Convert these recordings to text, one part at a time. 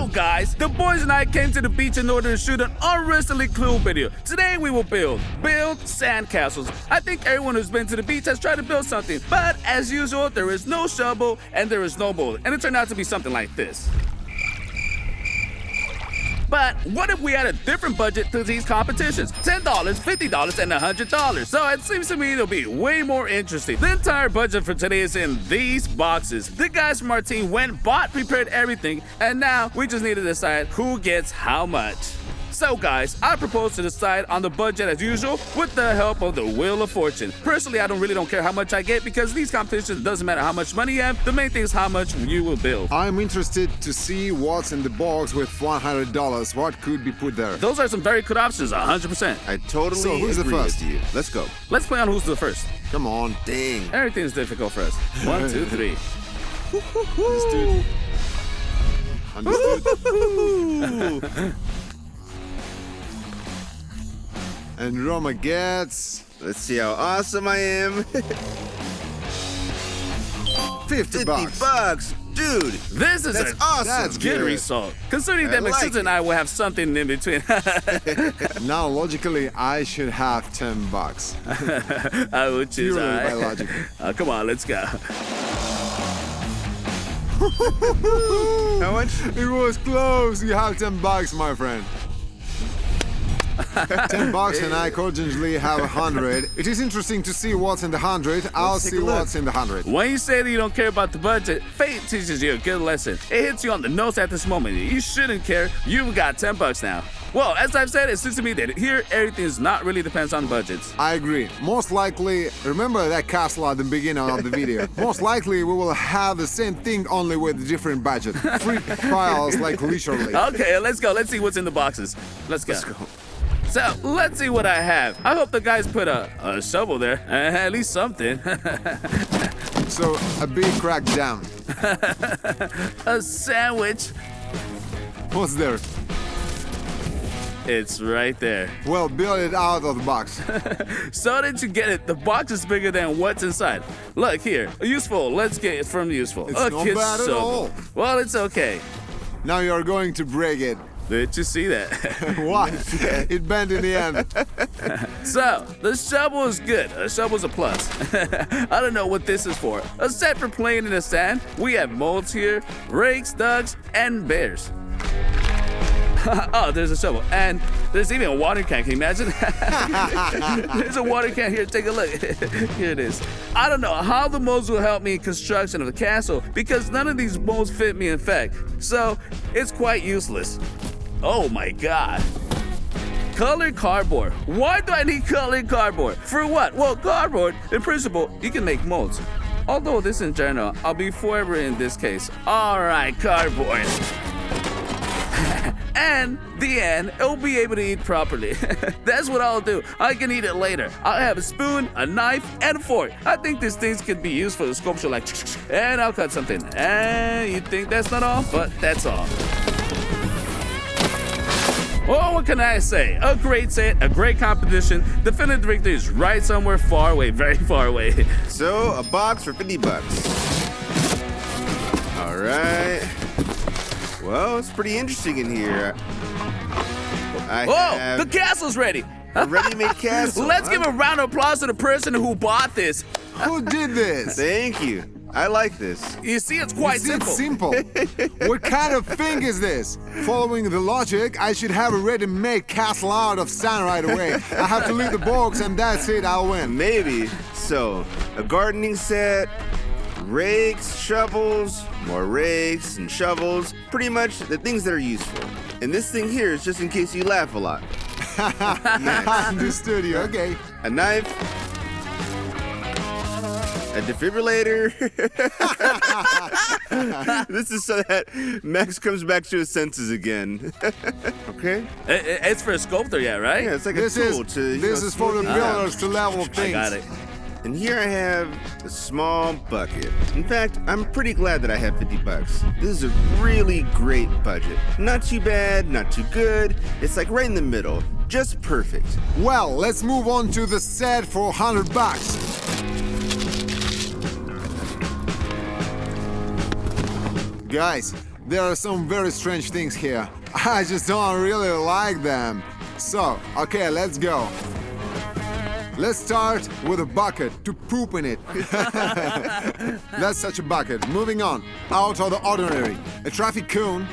So guys, the boys and I came to the beach in order to shoot an unrealistically cool video. Today we will build sandcastles. I think everyone who's been to the beach has tried to build something, but as usual, there is no shovel and there is no mold, and it turned out to be something like this. But what if we had a different budget to these competitions? $10, $50, and $100. So it seems to me it'll be way more interesting. The entire budget for today is in these boxes. The guys from our team went, bought, prepared everything, and now we just need to decide who gets how much. So guys, I propose to decide on the budget as usual with the help of the Wheel of Fortune. Personally, I really don't care how much I get because these competitions doesn't matter how much money you have. The main thing is how much you will build. I'm interested to see what's in the box with $100. What could be put there? Those are some very good options, 100%. I totally So who's the agree first? with you. Let's go. Let's play on who's the first. Come on. Dang. Everything is difficult for us. 1, 2, 3. Understood. And Roma gets Let's see how awesome I am. 50 bucks. $50. Dude, This is that's a awesome. That's good good. result. Considering I that like Maxis and I will have something in between. Now, logically, I should have 10 bucks. I would choose Purely I. by logic. Come on, let's go. How much? It was close. You have 10 bucks, my friend. 10 bucks and I cordially have 100. It is interesting to see what's in the 100. I'll Let's take see a look. what's in the 100. When you say that you don't care about the budget, fate teaches you a good lesson. It hits you on the nose at this moment. You shouldn't care. You've got 10 bucks now. Well, as I've said, it seems to me that here everything is not really depends on budgets. I agree. Most likely, remember that castle at the beginning of the video? Most likely we will have the same thing only with different budget. Free trials like literally. Okay, let's go. Let's see what's in the boxes. Let's go. So, let's see what I have. I hope the guys put a shovel there. At least something. So, a big crack jam. A sandwich. What's there? It's right there. Well, build it out of the box. So did you get it? The box is bigger than what's inside. Look here. Useful. Let's get it from useful. It's not bad at all. Well, it's okay. Now you're going to break it. Did you see that? Why? It bent in the end. So, the shovel is good. A shovel's a plus. I don't know what this is for. A set for playing in the sand. We have molds here, rakes, ducks, and bears. Oh, there's a shovel. And there's even a water can. Can you imagine? There's a water can here. Take a look. Here it is. I don't know how the molds will help me in construction of the castle because none of these molds fit me in fact. So, it's quite useless. Oh my god. Colored cardboard. Why do I need colored cardboard? For what? Well, cardboard, in principle, you can make molds. Although this in general, I'll be forever in this case. Alright, cardboard. And the end, it'll be able to eat properly. That's what I'll do. I can eat it later. I'll have a spoon, a knife, and a fork. I think these things could be used for the sculpture like, and I'll cut something. And you think that's not all? But that's all. Well, what can I say? A great set, a great competition. The definitive victory is right somewhere far away, very far away. So, a box for $50. All right. Well, it's pretty interesting in here. I Oh, have the castle's ready. a ready-made castle. Let's huh? give a round of applause to the person who bought this. Who did this? Thank you. I like this. You see, it's quite It's simple. What kind of thing is this? Following the logic, I should have a ready-made castle out of sand right away. I have to leave the box and that's it, I'll win. Maybe. So, a gardening set, rakes, shovels, more rakes and shovels. Pretty much the things that are useful. And this thing here is just in case you laugh a lot. Understood you, okay. A knife. A defibrillator. This is so that Max comes back to his senses again. Okay? It's for a sculptor, yeah, right? Yeah, it's like This a tool to. is for the smooth builders to level I things. got it. And here I have a small bucket. In fact, I'm pretty glad that I have $50. This is a really great budget. Not too bad, not too good. It's like right in the middle. Just perfect. Well, let's move on to the set for $100. Guys, There are some very strange things here. I just don't really like them. So, okay, let's go. Let's start with a bucket to poop in it. That's such a bucket. Moving on. Out of the ordinary. A traffic cone.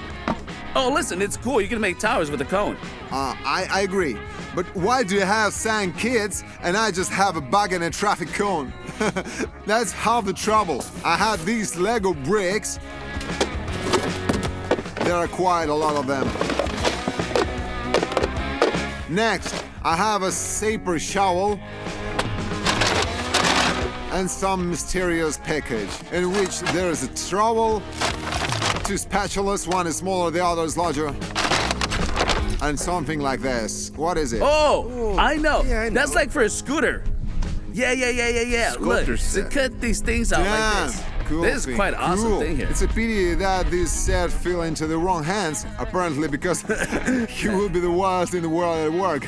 Oh, listen, it's cool. You can make towers with a cone. I agree. But why do you have sand kids and I just have a bucket and a traffic cone? That's half the trouble. I had these Lego bricks. There are quite a lot of them. Next, I have a saper shovel and some mysterious package in which there is a trowel, two spatulas, one is smaller, the other is larger, and something like this. What is it? Oh, I know. Yeah, I know. That's like for a scooter. Yeah. Look, Sculptor to set. cut these things out like Damn, this. cool This is thing. quite an awesome Cool. thing here. It's a pity that this set fell into the wrong hands, apparently, because he will be the wildest in the world at work.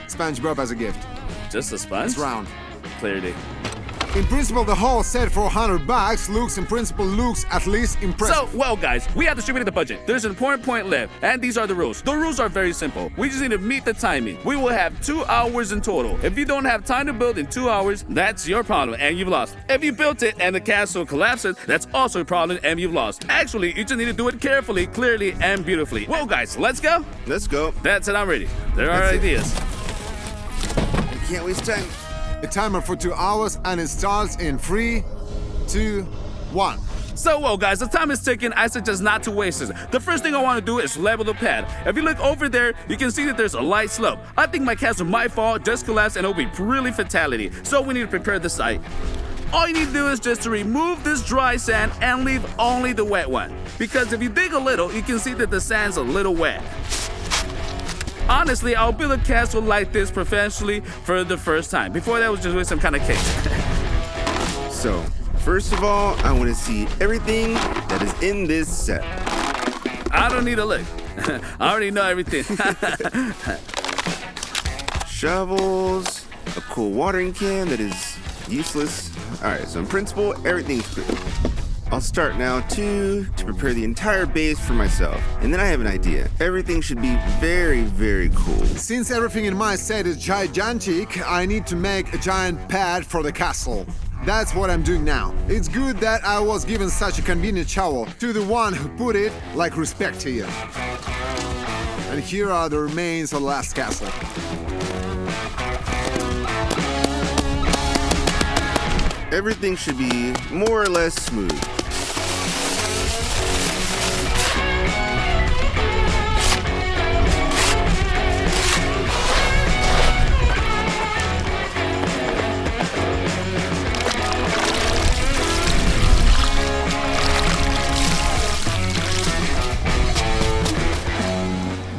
SpongeBob as a gift. Just a sponge? It's round. Clarity. In principle, the whole set for $100 looks at least impressive. So, well, guys, we have distributed the budget. There's an important point left, and these are the rules. The rules are very simple. We just need to meet the timing. We will have 2 hours in total. If you don't have time to build in 2 hours, that's your problem, and you've lost. If you built it and the castle collapses, that's also a problem, and you've lost. Actually, you just need to do it carefully, clearly, and beautifully. Well, guys, let's go. Let's go. That's it. I'm ready. There are That's it. ideas. I can't waste time. A timer for 2 hours, and it starts in 3, 2, 1. So, well, guys, the time is ticking. I suggest not to waste it. The first thing I want to do is level the pad. If you look over there, you can see that there's a light slope. I think my castle might fall, just collapse, and it'll be really fatality. So we need to prepare the site. All you need to do is just to remove this dry sand and leave only the wet one. Because if you dig a little, you can see that the sand's a little wet. Honestly, I'll build a castle like this professionally for the first time. Before that was just with some kind of cake. So, first of all, I want to see everything that is in this set. I don't need to look. I already know everything. Shovels, a cool watering can that is useless. Alright, so in principle, everything's good. I'll start now to prepare the entire base for myself. And then I have an idea. Everything should be very, very cool. Since everything in my set is gigantic, I need to make a giant pad for the castle. That's what I'm doing now. It's good that I was given such a convenient shovel. To the one who put it, like respect to you. And here are the remains of the last castle. Everything should be more or less smooth.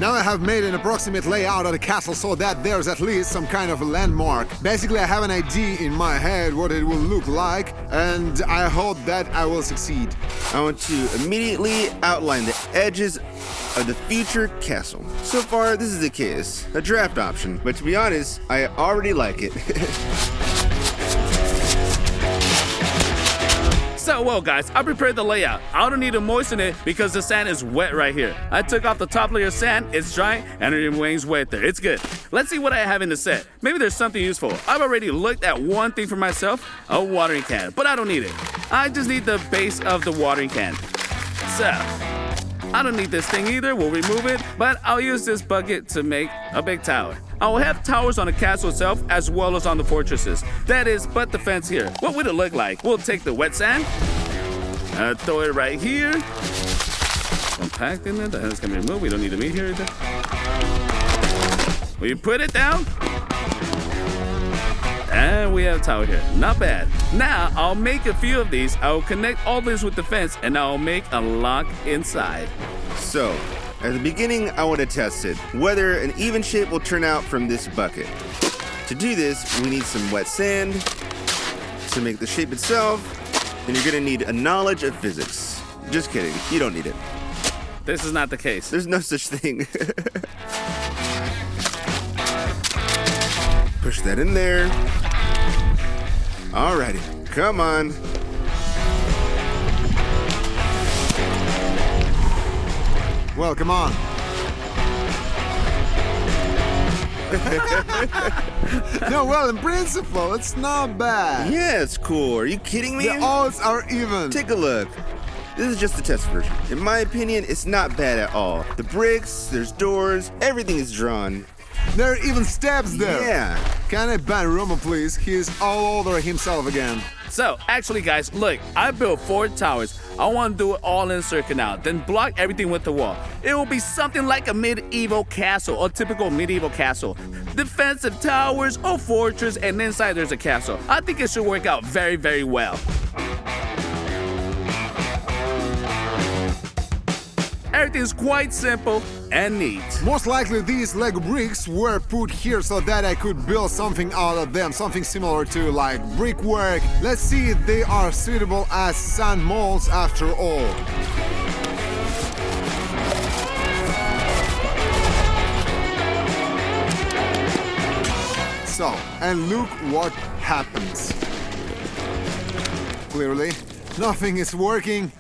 Now I have made an approximate layout of the castle so that there's at least some kind of a landmark. Basically, I have an idea in my head what it will look like, and I hope that I will succeed. I want to immediately outline the edges of the future castle. So far, this is the case, a draft option, but to be honest, I already like it. So, well, guys, I prepared the layout. I don't need to moisten it because the sand is wet right here. I took off the top layer of sand, it's dry, and it remains wet there. It's good. Let's see what I have in the set. Maybe there's something useful. I've already looked at one thing for myself, a watering can, but I don't need it. I just need the base of the watering can. So, I don't need this thing either, we'll remove it, but I'll use this bucket to make a big tower. I will have towers on the castle itself as well as on the fortresses. That is, but the fence here. What would it look like? We'll take the wet sand, throw it right here, compact in it, that's gonna be removed, we don't need to meet here either. We put it down, and we have a tower here. Not bad. Now, I'll make a few of these. I will connect all this with the fence, and I'll make a lock inside. So, at the beginning, I want to test it, whether an even shape will turn out from this bucket. To do this, we need some wet sand to make the shape itself, and you're gonna need a knowledge of physics. Just kidding, you don't need it. This is not the case. There's no such thing. Push that in there. Alrighty, come on. Well, come on. No, well, in principle, it's not bad. Yeah, it's cool. Are you kidding me? The odds are even. Take a look. This is just the test version. In my opinion, it's not bad at all. The bricks, there's doors, everything is drawn. There are even steps there. Yeah. Can I ban Roma, please? He's all over himself again. So, actually, guys, look, I built 4 towers. I want to do it all in a circle now, then block everything with the wall. It will be something like a medieval castle, a typical medieval castle. Defensive towers, a fortress, and inside there's a castle. I think it should work out very, very well. Everything's quite simple and neat. Most likely these Lego bricks were put here so that I could build something out of them, something similar to like brickwork. Let's see if they are suitable as sand molds after all. So, and look what happens. Clearly, nothing is working.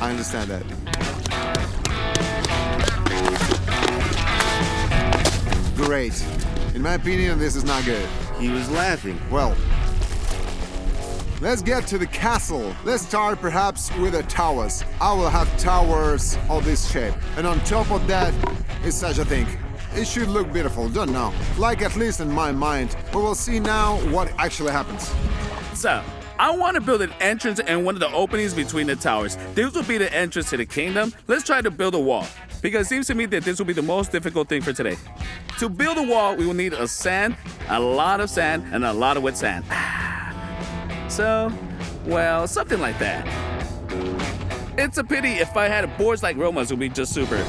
I understand that. Great. In my opinion, this is not good. He was laughing. Well, let's get to the castle. Let's start perhaps with the towers. I will have towers of this shape. And on top of that is such a thing. It should look beautiful, don't know. Like at least in my mind. But we'll see now what actually happens. So, I want to build an entrance and one of the openings between the towers. This will be the entrance to the kingdom. Let's try to build a wall, because it seems to me that this will be the most difficult thing for today. To build a wall, we will need a lot of sand, and a lot of wet sand. So, well, something like that. It's a pity. If I had boards like Roma's, it would be just super.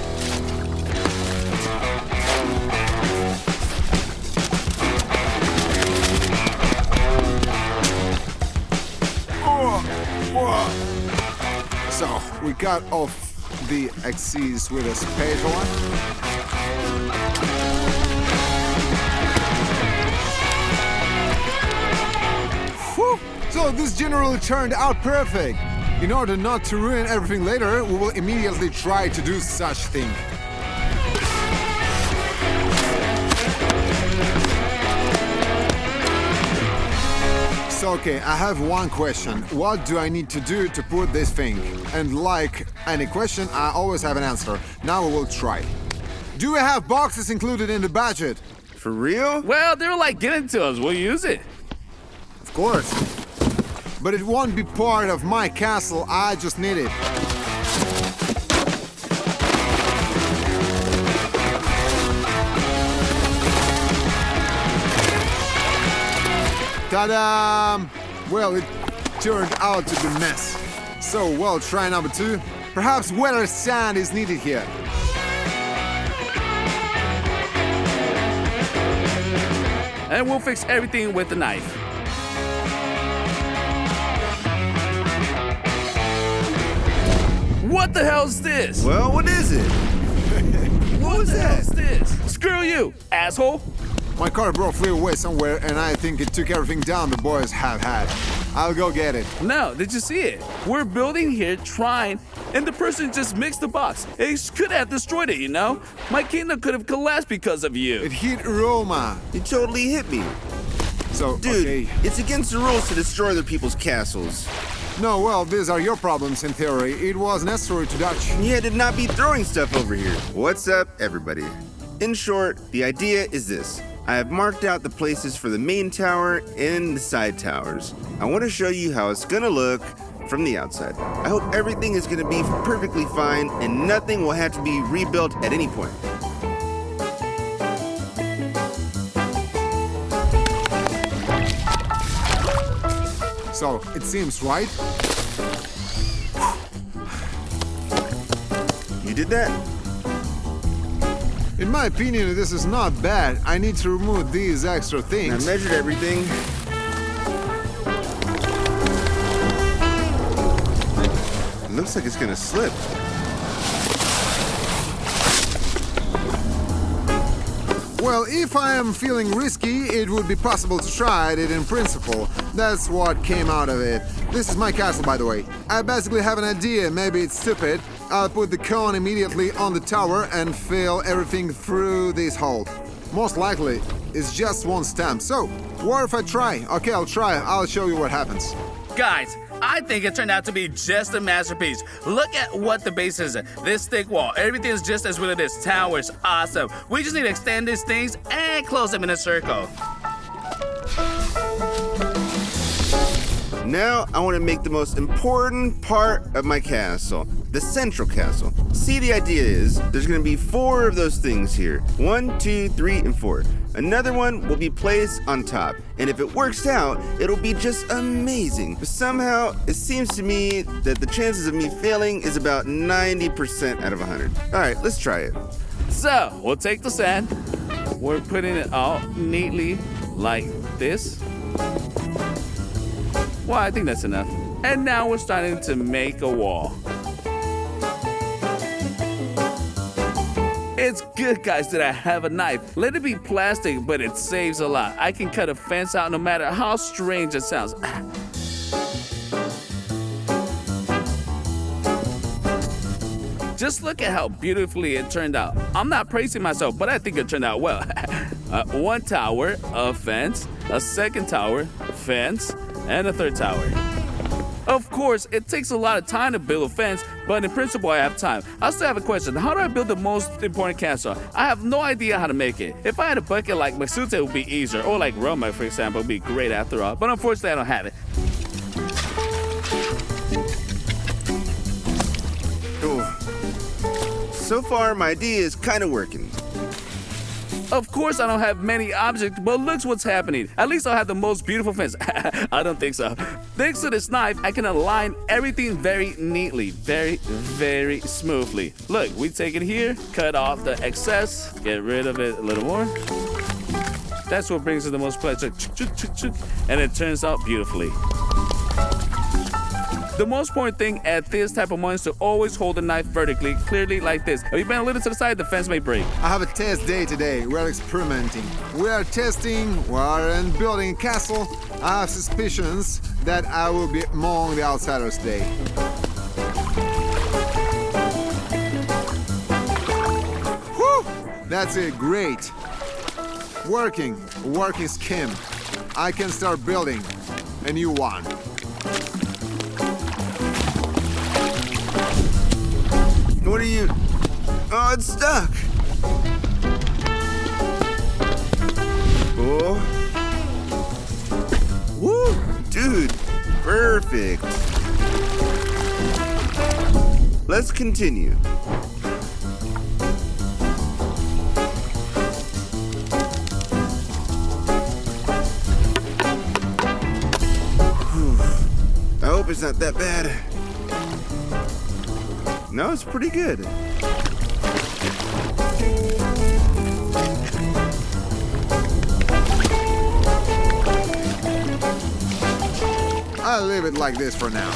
So, we cut off the axes with a spatula. Whew. So this generally turned out perfect. In order not to ruin everything later, we will immediately try to do such thing. So, okay, I have one question. What do I need to do to put this thing? And like any question, I always have an answer. Now we will try. Do we have boxes included in the budget? For real? Well, they're like getting to us. We'll use it. Of course. But it won't be part of my castle, I just need it. Ta-da! Well, it turned out to be a mess. So, well, try number 2. Perhaps wetter sand is needed here. And we'll fix everything with a knife. What the hell's this? Well, what is it? What was that? Hell's this? Screw you, asshole! My car flew away somewhere and I think it took everything down the boys have had. I'll go get it. No, did you see it? We're building here, trying, and the person just mixed the box. It could have destroyed it, you know? My kingdom could have collapsed because of you. It hit Roma. You totally hit me. So, Dude, okay. it's against the rules to destroy other people's castles. No, well, these are your problems in theory. It was necessary to dodge. You had to not be throwing stuff over here. What's up, everybody? In short, the idea is this. I have marked out the places for the main tower and the side towers. I want to show you how it's gonna look from the outside. I hope everything is gonna be perfectly fine and nothing will have to be rebuilt at any point. So, it seems right. You did that? In my opinion, this is not bad. I need to remove these extra I things. measured everything. It looks like it's gonna slip. Well, if I am feeling risky, it would be possible to try it in principle. That's what came out of it. This is my castle, by the way. I basically have an idea, maybe it's stupid. I'll put the cone immediately on the tower and fill everything through this hole. Most likely, it's just one stamp. So, what if I try? Okay, I'll try. I'll show you what happens. Guys, I think it turned out to be just a masterpiece. Look at what the base is. This thick wall, everything is just as what it is. Tower's awesome. We just need to extend these things and close them in a circle. Now I want to make the most important part of my castle, the central castle. See, the idea is there's going to be 4 of those things here. 1, 2, 3, and 4. Another one will be placed on top, and if it works out, it'll be just amazing. But somehow, it seems to me that the chances of me failing is about 90% out of 100. All right, let's try it. So, we'll take the sand. We're putting it all neatly like this. Well, I think that's enough. And now we're starting to make a wall. It's good, guys, that I have a knife. Let it be plastic, but it saves a lot. I can cut a fence out no matter how strange it sounds. Just look at how beautifully it turned out. I'm not praising myself, but I think it turned out well. 1 tower, a fence, a 2nd tower, fence, and a 3rd tower. Of course, it takes a lot of time to build a fence, but in principle, I have time. I still have a question. How do I build the most important castle? I have no idea how to make it. If I had a bucket like Masute, it would be easier, or like Roma, for example, it would be great after all. But unfortunately, I don't have it. Oh. So far, my idea is kind of working. Of course, I don't have many objects, but look what's happening. At least I'll have the most beautiful fence. I don't think so. Thanks to this knife, I can align everything very neatly, very smoothly. Look, we take it here, cut off the excess, get rid of it a little more. That's what brings us the most pleasure. And it turns out beautifully. The most important thing at this type of moment is to always hold the knife vertically, clearly like this. If you bend a little to the side, the fence may break. I have a test day today. We're experimenting. We are testing, we are building a castle. I have suspicions that I will be among the outsiders today. Whew! That's it, great. Working scheme. I can start building a new one. What are you... Oh, it's stuck. Oh. Woo! Dude, perfect. Let's continue. I hope it's not that bad. No, it's pretty good. I'll leave it like this for now.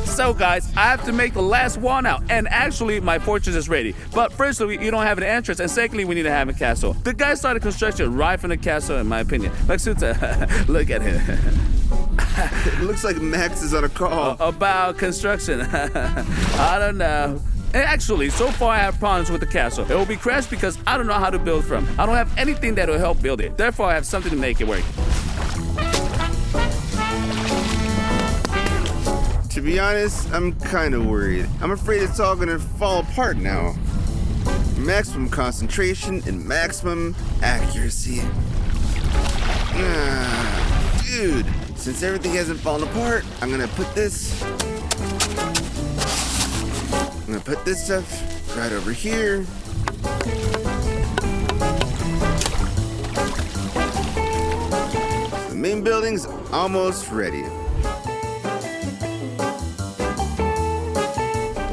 So guys, I have to make the last wall now, and actually my fortress is ready. But firstly, you don't have an entrance, and secondly, we need to have a castle. The guy started construction right from the castle, in my opinion. Maxuta, look at him. It looks like Max is on a call. About construction. I don't know. And actually, so far I have problems with the castle. It will be crashed because I don't know how to build from. I don't have anything that will help build it. Therefore, I have something to make it work. To be honest, I'm kind of worried. I'm afraid it's all gonna fall apart now. Maximum concentration and maximum accuracy. Dude, since everything hasn't fallen apart, I'm gonna put this stuff right over here. The main building's almost ready.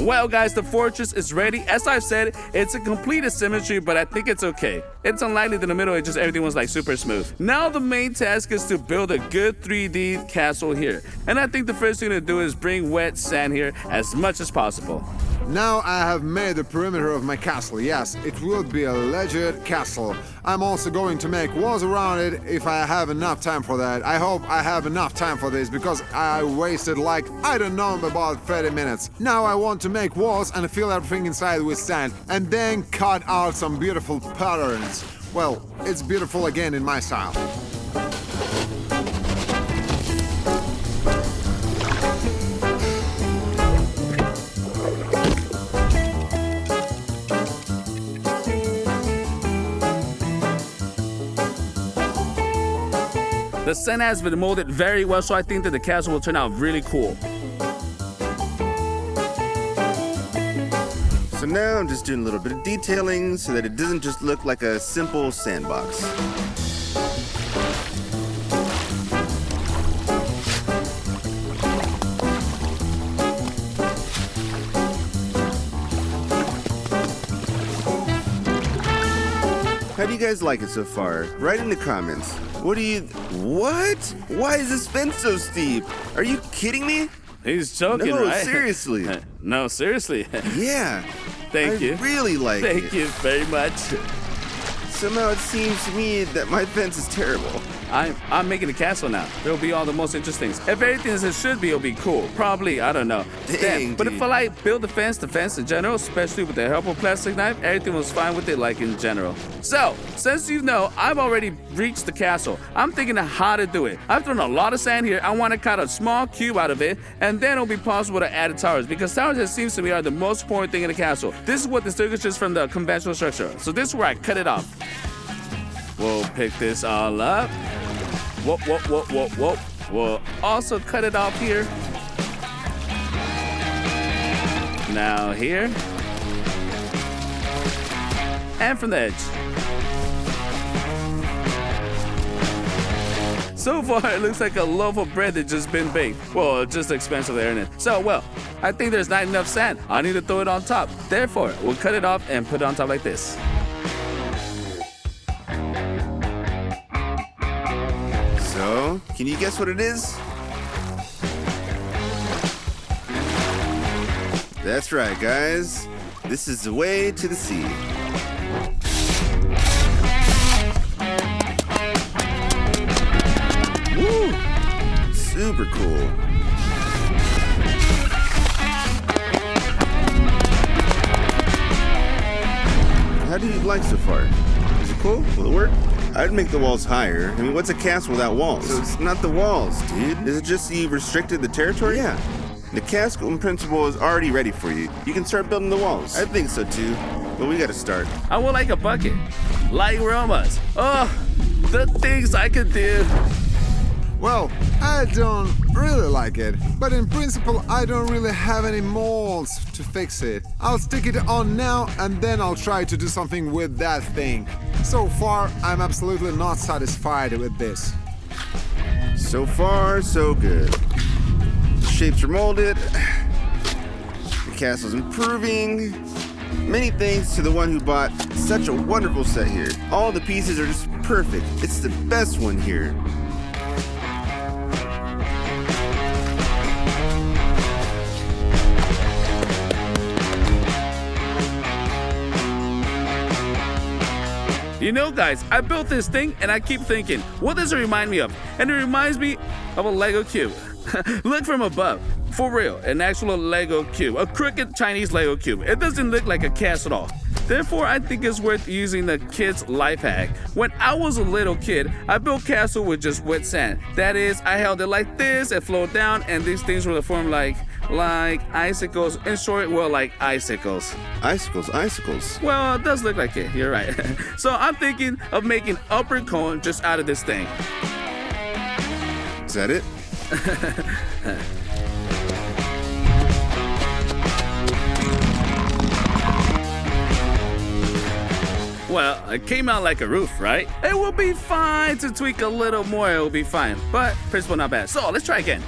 Well, guys, the fortress is ready. As I've said, it's a complete asymmetry, but I think it's okay. It's unlikely that in the middle, it just everything was like super smooth. Now the main task is to build a good 3D castle here. And I think the first thing to do is bring wet sand here as much as possible. Now I have made the perimeter of my castle. Yes, it will be a legit castle. I'm also going to make walls around it if I have enough time for that. I hope I have enough time for this because I wasted like, I don't know, about 30 minutes. Now I want to make walls and fill everything inside with sand and then cut out some beautiful patterns. Well, it's beautiful again in my style. The sand has been molded very well, so I think that the castle will turn out really cool. So now I'm just doing a little bit of detailing so that it doesn't just look like a simple sandbox. How do you guys like it so far? Write in the comments. What? Why is this fence so steep? Are you kidding me? He's joking, No, right? seriously. No, seriously. Yeah. Thank you. I really like it. Thank you very much. Somehow it seems to me that my fence is terrible. I'm making a castle now. It'll be all the most interesting things. If everything as it should be, it'll be cool. Probably, I don't know. Dang, but dude. if I like build the fence in general, especially with the help of plastic knife, everything was fine with it like in general. So, since you know, I've already reached the castle. I'm thinking of how to do it. I've thrown a lot of sand here. I want to cut a small cube out of it, and then it'll be possible to add towers, because towers, it seems to me, are the most important thing in the castle. This is what distinguishes from the conventional structure. So this is where I cut it off. We'll pick this all up. Whoop. We'll also cut it off here. Now here. And from the edge. So far, it looks like a loaf of bread that's just been baked. Well, just expensive there, isn't it? So, well, I think there's not enough sand. I need to throw it on top. Therefore, we'll cut it off and put it on top like this. So, can you guess what it is? That's right, guys. This is the way to the sea. Woo! Super cool. How do you like so far? Is it cool? Will it work? I'd make the walls higher. I mean, what's a castle without walls? So it's not the walls, dude. Is it just you restricted the territory? Yeah. The castle in principle is already ready for you. You can start building the walls. I think so too, but we gotta start. I would like a bucket, like Roma's. Oh, the things I could do. Well, I don't really like it, but in principle I don't really have any molds to fix it. I'll stick it on now and then I'll try to do something with that thing. So far, I'm absolutely not satisfied with this. So far, so good. The shapes are molded. The castle's improving. Many thanks to the one who bought such a wonderful set here. All the pieces are just perfect. It's the best one here. You know, guys, I built this thing and I keep thinking, what does it remind me of? And it reminds me of a Lego cube. Look from above. For real, an actual Lego cube. A crooked Chinese Lego cube. It doesn't look like a castle at all. Therefore, I think it's worth using the kid's life hack. When I was a little kid, I built castle with just wet sand. That is, I held it like this, it flowed down, and these things were formed like icicles. In short, well, like icicles. Icicles. Well, it does look like it. You're right. So I'm thinking of making upper cone just out of this thing. Is that it? Well, it came out like a roof, right? It will be fine to tweak a little more, it will be fine. But principle not bad. So let's try again.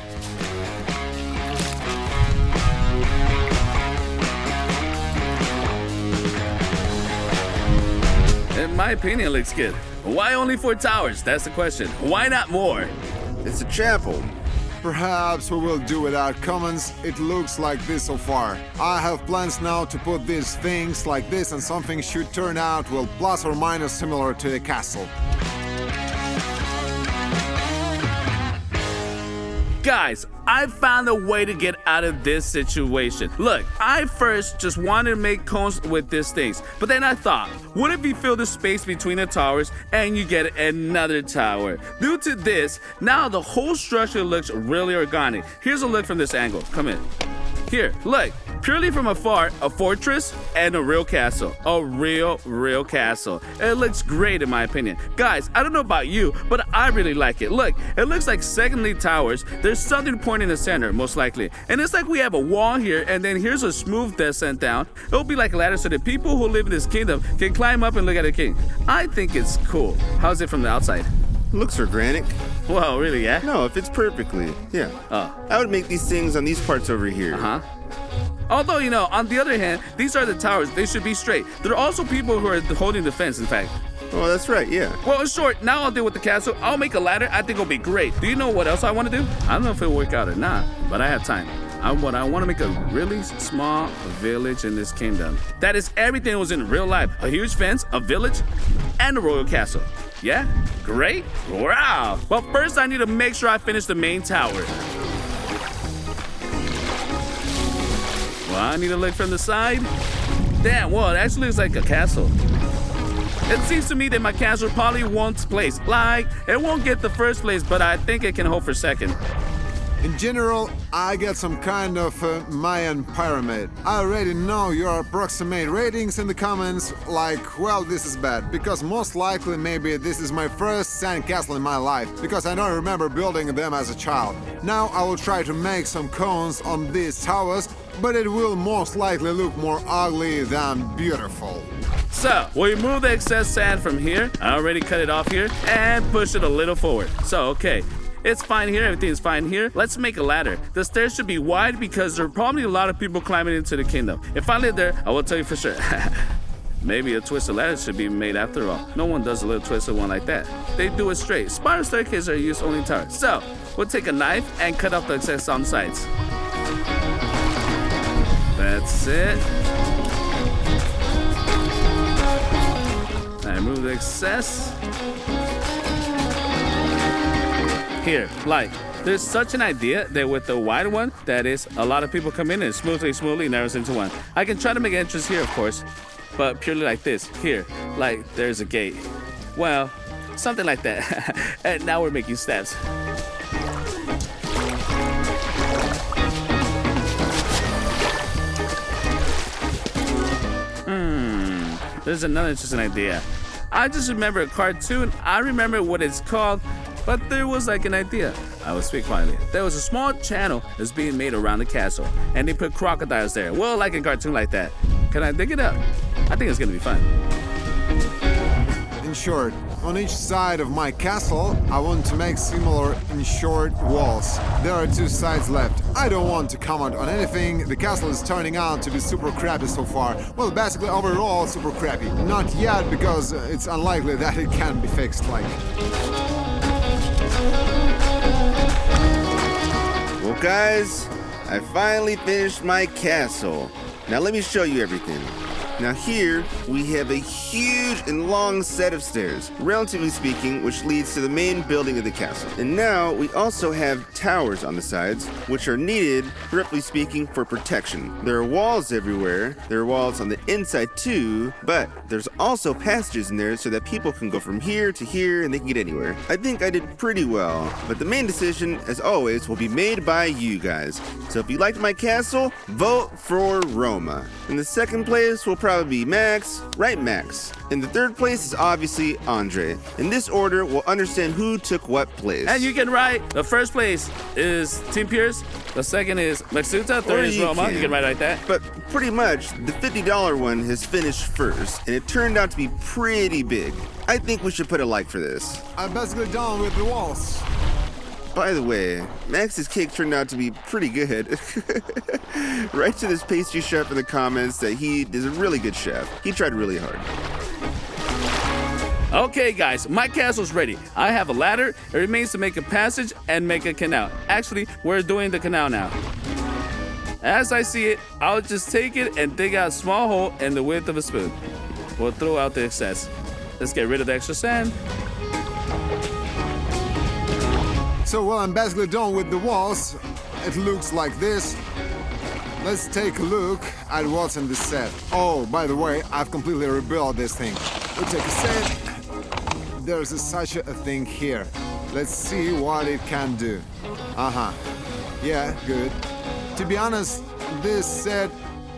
In my opinion, it looks good. Why only 4 towers? That's the question. Why not more? It's a chapel. Perhaps we will do without commons. It looks like this so far. I have plans now to put these things like this, and something should turn out well plus or minus similar to the castle. Guys, I found a way to get out of this situation. Look, I first just wanted to make cones with these things, but then I thought, what if you fill the space between the towers and you get another tower? Due to this, now the whole structure looks really organic. Here's a look from this angle. Come in. Here, look, purely from afar, a fortress and a real castle. A real castle. It looks great in my opinion. Guys, I don't know about you, but I really like it. Look, it looks like secondly towers. There's something pointing in the center, most likely. And it's like we have a wall here, and then here's a smooth descent down. It'll be like a ladder so that people who live in this kingdom can climb up and look at the king. I think it's cool. How's it from the outside? Looks organic. Whoa, really, yeah? No, it fits perfectly. Yeah. Oh. I would make these things on these parts over here. Uh-huh. Although, you know, on the other hand, these are the towers. They should be straight. There are also people who are holding the fence, in fact. Oh, that's right, yeah. Well, in short, now I'll deal with the castle. I'll make a ladder. I think it'll be great. Do you know what else I want to do? I don't know if it'll work out or not, but I have time. I want to make a really small village in this kingdom. That is everything that was in real life. A huge fence, a village, and a royal castle. Yeah? Great? Wow! Well, first I need to make sure I finish the main tower. Well, I need to look from the side. Damn, well, it actually looks like a castle. It seems to me that my castle probably won't place. Like, it won't get the first place, but I think it can hold for second. In general, I get some kind of Mayan pyramid. I already know your approximate ratings in the comments, like, well, this is bad, because most likely maybe this is my first sand castle in my life, because I don't remember building them as a child. Now I will try to make some cones on these towers, but it will most likely look more ugly than beautiful. So, we move the excess sand from here, I already cut it off here, and push it a little forward. So, okay. It's fine here, everything's fine here. Let's make a ladder. The stairs should be wide because there are probably a lot of people climbing into the kingdom. If I live there, I will tell you for sure. Maybe a twisted ladder should be made after all. No one does a little twisted one like that. They do it straight. Spiral staircases are used only in towers. So, we'll take a knife and cut off the excess on the sides. That's it. I remove the excess. Here, like, there's such an idea that with the wide one, that is, a lot of people come in and smoothly narrows into one. I can try to make an entrance here, of course, but purely like this. Here, like, there's a gate. Well, something like that. And now we're making steps. There's another interesting idea. I just remember a cartoon. I remember what it's called. But there was like an idea. I will speak quietly. There was a small channel that's being made around the castle, and they put crocodiles there. Well, like a cartoon like that. Can I dig it up? I think it's gonna be fun. In short, on each side of my castle, I want to make similar in short walls. There are 2 sides left. I don't want to comment on anything. The castle is turning out to be super crappy so far. Well, basically overall super crappy. Not yet, because it's unlikely that it can be fixed like. Well, guys, I finally finished my castle. Now let me show you everything. Now here, we have a huge and long set of stairs, relatively speaking, which leads to the main building of the castle. And now we also have towers on the sides, which are needed, roughly speaking, for protection. There are walls everywhere, there are walls on the inside too, but there's also passages in there so that people can go from here to here and they can get anywhere. I think I did pretty well, but the main decision, as always, will be made by you guys. So if you liked my castle, vote for Roma. In the second place will probably be Max, right Max. In the third place is obviously Andre. In this order, we'll understand who took what place. And you can write, the first place is Team Pears, the second is Maxuta, third is Roma. You can write like that. But pretty much, the $50 one has finished first, and it turned out to be pretty big. I think we should put a like for this. I'm basically done with the walls. By the way, Max's cake turned out to be pretty good. Write to this pastry chef in the comments that he is a really good chef. He tried really hard. Okay, guys, my castle's ready. I have a ladder. It remains to make a passage and make a canal. Actually, we're doing the canal now. As I see it, I'll just take it and dig out a small hole in the width of a spoon. We'll throw out the excess. Let's get rid of the extra sand. So, well, I'm basically done with the walls. It looks like this. Let's take a look at what's in this set. Oh, by the way, I've completely rebuilt this thing. We take a set. There's such a thing here. Let's see what it can do. Yeah, good. To be honest, this set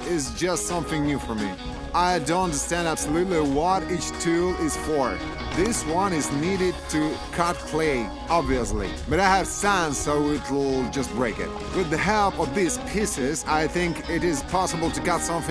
is just something new for me. I don't understand absolutely what each tool is for. This one is needed to cut clay, obviously, but I have sand, so it will just break it. With the help of these pieces, I think it is possible to cut some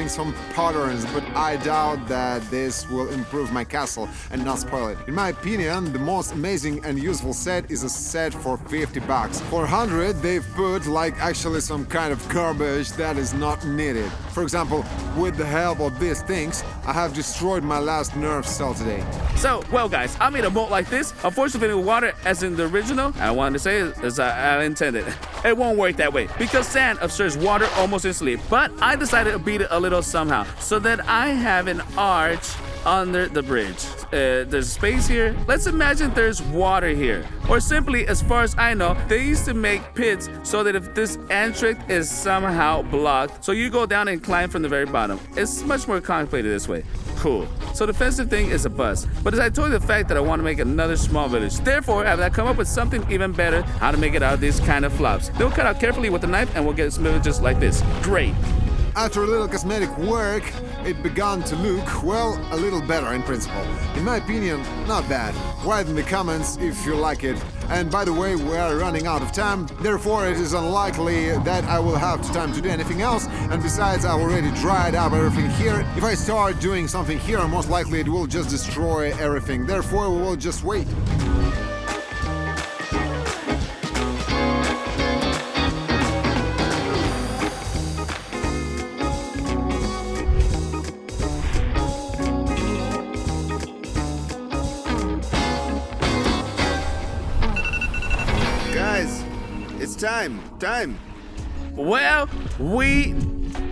patterns, but I doubt that this will improve my castle and not spoil it. In my opinion, the most amazing and useful set is a set for $50. For 100, they've put like actually some kind of garbage that is not needed. For example, with the help of these things, I have destroyed my last nerve cell today. So, well, guys, I made a moat like this. Unfortunately, with water, as in the original, I wanted to say it as I intended. It won't work that way because sand absorbs water almost instantly. But I decided to beat it a little somehow so that I have an arch under the bridge. There's space here. Let's imagine there's water here. Or simply, as far as I know, they used to make pits so that if this entrance is somehow blocked, so you go down and climb from the very bottom. It's much more complicated this way. Cool. So the defensive thing is a bust. But as I told you, the fact that I want to make another small village. Therefore, have I come up with something even better, how to make it out of these kind of flops. They'll cut out carefully with a knife and we'll get some villages like this. Great. After a little cosmetic work, it began to look, well, a little better in principle. In my opinion, not bad. Write in the comments if you like it. And by the way, we are running out of time, therefore it is unlikely that I will have time to do anything else. And besides, I already dried up everything here. If I start doing something here, most likely it will just destroy everything. Therefore, we will just wait. It's time. Well, we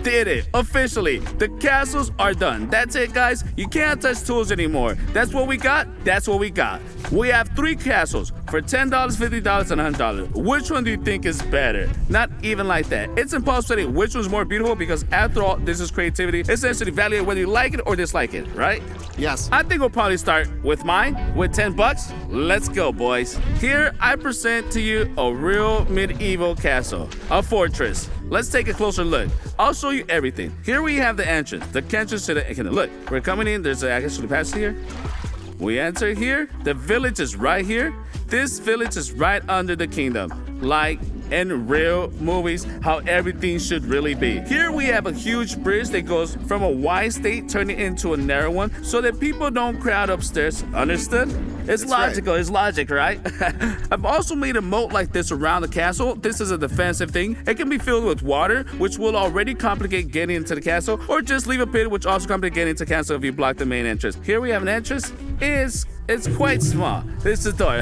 did it. Officially, the castles are done. That's it, guys. You can't touch tools anymore. That's what we got. That's what we got. We have 3 castles for $10, $50, and $100. Which one do you think is better? Not even like that. It's impossible to say which one's more beautiful because after all, this is creativity. It's essentially evaluate whether you like it or dislike it, right? Yes. I think we'll probably start with mine with $10. Let's go, boys. Here I present to you a real medieval castle, a fortress. Let's take a closer look. I'll show you everything. Here we have the entrance to the look. We're coming in. There's actually a passage here. We enter here. The village is right here. This village is right under the kingdom. Like in real movies, how everything should really be. Here we have a huge bridge that goes from a wide state turning into a narrow one so that people don't crowd upstairs. Understood? It's logical. Right. It's logic, right? I've also made a moat like this around the castle. This is a defensive thing. It can be filled with water, which will already complicate getting into the castle, or just leave a pit, which also complicates getting into the castle if you block the main entrance. Here we have an entrance. It's quite small. This is a door.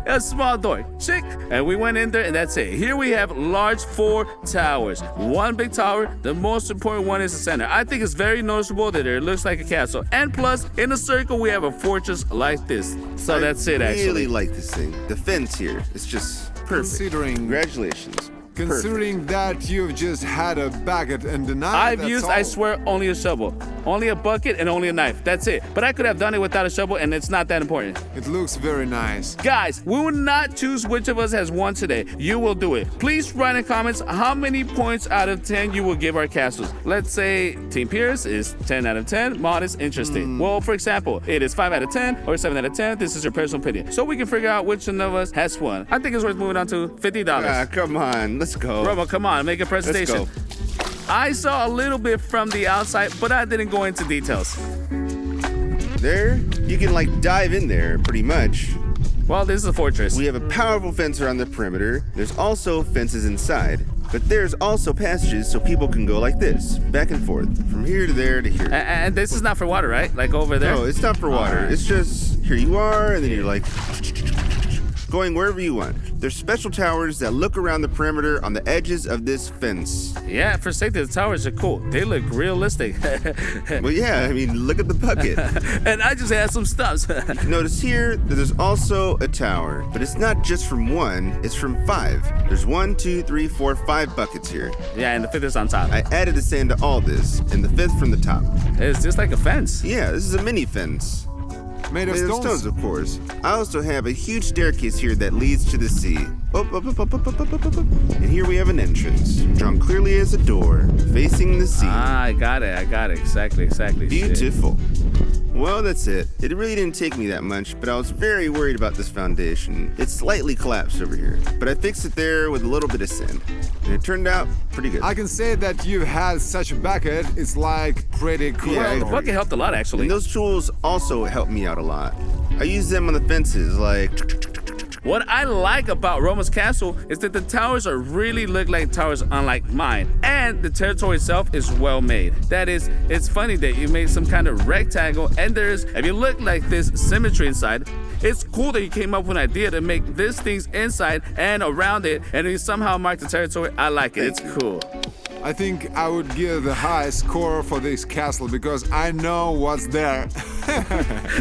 A small door. Chick. And we went in there and that's it. Here we have large 4 towers. One big tower. The most important one is the center. I think it's very noticeable that it looks like a castle. And plus, in a circle, we have a fortress like this. So that's it, actually. I really like this thing. The fence here is just perfect. Congratulations. Considering that you've just had a bucket and a knife, I've used, I swear, only a shovel. Only a bucket and only a knife. That's it. But I could have done it without a shovel, and it's not that important. It looks very nice. Guys, we will not choose which of us has won today. You will do it. Please write in comments how many points out of 10 you will give our castles. Let's say Team Pears is 10 out of 10. Modest, interesting. Well, for example, it is 5 out of 10 or 7 out of 10. This is your personal opinion. So we can figure out which one of us has won. I think it's worth moving on to $50. Ah, come on. Let's go. Robo, come on. Make a presentation. Let's go. I saw a little bit from the outside, but I didn't go into details. There, you can like dive in there pretty much. Well, this is a fortress. We have a powerful fence around the perimeter. There's also fences inside. But there's also passages so people can go like this, back and forth, from here to there to here. And this is not for water, right? Like over there? No, it's not for water. Alright. It's just here you are, and then you're like going wherever you want. There's special towers that look around the perimeter on the edges of this fence. Yeah, for safety, the towers are cool. They look realistic. Well, yeah, I mean, look at the bucket. And I just had some stumps. Notice here that there's also a tower, but it's not just from one, it's from 5. There's 1, 2, 3, 4, 5 buckets here. Yeah, and the fifth is on top. I added the sand to all this, and the 5th from the top. It's just like a fence. Yeah, this is a mini fence. Made of Made of stones. stones, of course. I also have a huge staircase here that leads to the sea. Up. And here we have an entrance, drawn clearly as a door, facing the sea. Ah, I got it. Exactly. Shit. Beautiful. Well, that's it. It really didn't take me that much, but I was very worried about this foundation. It slightly collapsed over here, but I fixed it there with a little bit of sand, and it turned out pretty good. I can say that you've had such a bucket. It's like pretty cool. Yeah, I The agree. bucket helped a lot, actually. And those tools also helped me out a lot. I use them on the fences, like What I like about Roma's castle is that the towers are really look like towers unlike mine, and the territory itself is well made. That is, it's funny that you made some kind of rectangle, and there's, if you look like this symmetry inside, it's cool that you came up with an idea to make these things inside and around it, and you somehow mark the territory. I like it. It's cool. I think I would give the highest score for this castle because I know what's there.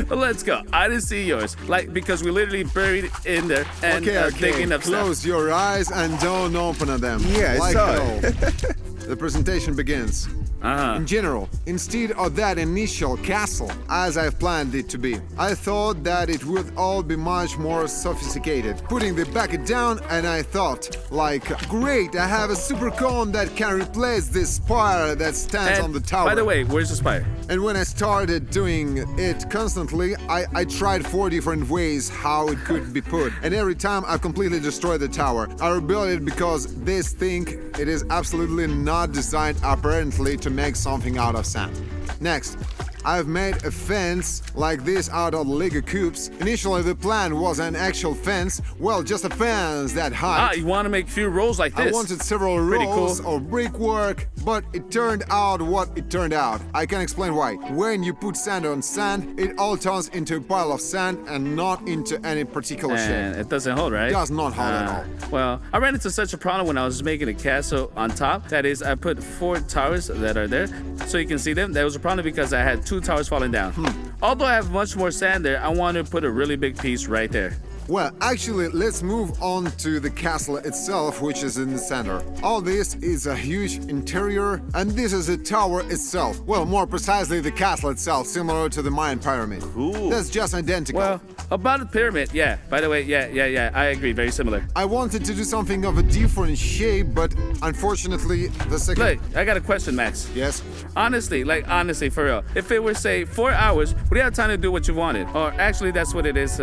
But let's go. I didn't see yours, like because we literally buried it in there and digging up stuff. Close your eyes and don't open them. Yeah, I like saw hell. it. The presentation begins. In general, instead of that initial castle, as I've planned it to be, I thought that it would all be much more sophisticated. Putting the bucket down, and I thought, like, great, I have a super cone that can replace this spire that stands And on the tower. by the way, where's the spire? And when I started doing it constantly, I tried 4 different ways how it could be put. And every time I completely destroyed the tower. I rebuilt it because this thing, it is absolutely not designed apparently to make something out of sand. Next, I've made a fence like this out of Lego cubes. Initially the plan was an actual fence, well, just a fence that height. You want to make a few rows like this? I wanted several Pretty rows cool. of brickwork, but it turned out what it turned out. I can explain why. When you put sand on sand, it all turns into a pile of sand and not into any particular And shape. it doesn't hold, right? Does not hold at all. Well, I ran into such a problem when I was making a castle on top. That is, I put 4 towers that are there so you can see them. That was a problem because I had 2 towers falling down. Although I have much more sand there, I want to put a really big piece right there. Well, actually, let's move on to the castle itself, which is in the center. All this is a huge interior, and this is the tower itself. Well, more precisely, the castle itself, similar to the Mayan pyramid. Cool. That's just identical. Well, about the pyramid, yeah. By the way, yeah, I agree. Very similar. I wanted to do something of a different shape, but unfortunately, the second... Look, I got a question, Max. Yes? Honestly, for real. If it were, say, 4 hours, would you have time to do what you wanted? Or actually, that's what it is.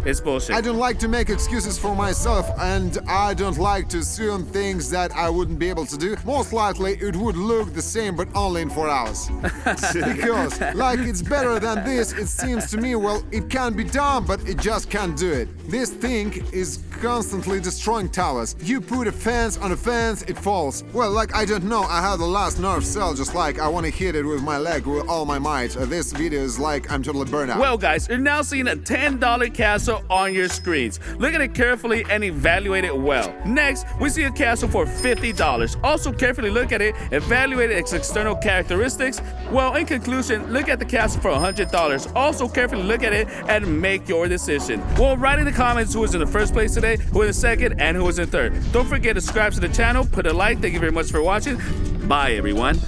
It's bullshit. I don't like to make excuses for myself, and I don't like to assume things that I wouldn't be able to do. Most likely, it would look the same, but only in 4 hours. Because, like, it's better than this, it seems to me, well, it can be done, but it just can't do it. This thing is constantly destroying towers. You put a fence on a fence, it falls. Well, like, I don't know, I have the last nerve cell, just like I want to hit it with my leg with all my might. This video is like I'm totally burned out. Well, guys, you're now seeing a $10 castle on your screens. Look at it carefully and evaluate it well. Next, we see a castle for $50. Also carefully look at it, evaluate its external characteristics. Well, in conclusion, look at the castle for $100. Also carefully look at it and make your decision. Well, write in the comments who was in the first place today, who was in second, and who was in third. Don't forget to subscribe to the channel, put a like. Thank you very much for watching. Bye, everyone.